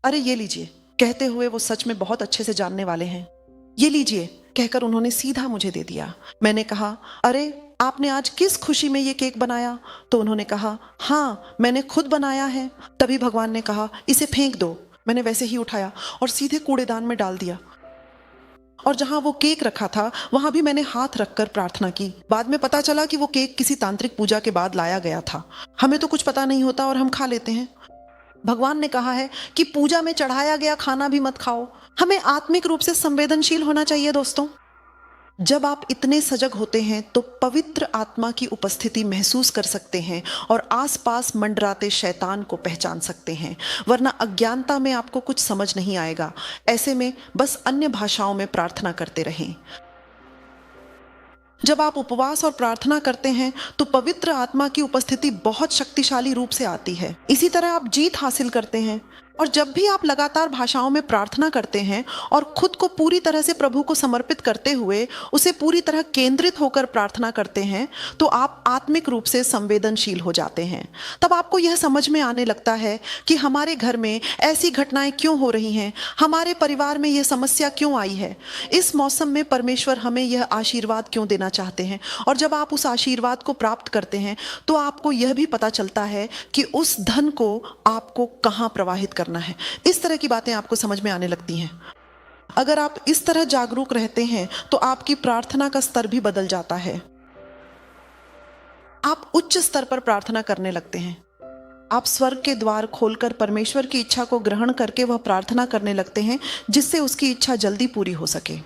अरे ये लीजिए, कहते हुए वो सच में बहुत अच्छे से जानने वाले हैं। ये लीजिए कहकर उन्होंने सीधा मुझे दे दिया। मैंने कहा, अरे आपने आज किस खुशी में ये केक बनाया? तो उन्होंने कहा, हाँ मैंने खुद बनाया है। तभी भगवान ने कहा, इसे फेंक दो। मैंने वैसे ही उठाया और सीधे कूड़ेदान में डाल दिया। और जहां वो केक रखा था वहां भी मैंने हाथ रखकर प्रार्थना की। बाद में पता चला कि वो केक किसी तांत्रिक पूजा के बाद लाया गया था। हमें तो कुछ पता नहीं होता और हम खा लेते हैं। भगवान ने कहा है कि पूजा में चढ़ाया गया खाना भी मत खाओ। हमें आत्मिक रूप से संवेदनशील होना चाहिए दोस्तों। जब आप इतने सजग होते हैं तो पवित्र आत्मा की उपस्थिति महसूस कर सकते हैं और आसपास मंडराते शैतान को पहचान सकते हैं, वरना अज्ञानता में आपको कुछ समझ नहीं आएगा। ऐसे में बस अन्य भाषाओं में प्रार्थना करते रहें। जब आप उपवास और प्रार्थना करते हैं तो पवित्र आत्मा की उपस्थिति बहुत शक्तिशाली रूप से आती है। इसी तरह आप जीत हासिल करते हैं। और जब भी आप लगातार भाषाओं में प्रार्थना करते हैं और खुद को पूरी तरह से प्रभु को समर्पित करते हुए उसे पूरी तरह केंद्रित होकर प्रार्थना करते हैं तो आप आत्मिक रूप से संवेदनशील हो जाते हैं। तब आपको यह समझ में आने लगता है कि हमारे घर में ऐसी घटनाएं क्यों हो रही हैं, हमारे परिवार में यह समस्या क्यों आई है, इस मौसम में परमेश्वर हमें यह आशीर्वाद क्यों देना चाहते हैं। और जब आप उस आशीर्वाद को प्राप्त करते हैं तो आपको यह भी पता चलता है कि उस धन को आपको कहां प्रवाहित करना है। इस तरह की बातें आपको समझ में आने लगती हैं। अगर आप इस तरह जागरूक रहते हैं तो आपकी प्रार्थना का स्तर भी बदल जाता है। आप उच्च स्तर पर प्रार्थना करने लगते हैं। आप स्वर्ग के द्वार खोलकर परमेश्वर की इच्छा को ग्रहण करके वह प्रार्थना करने लगते हैं जिससे उसकी इच्छा जल्दी पूरी हो सके।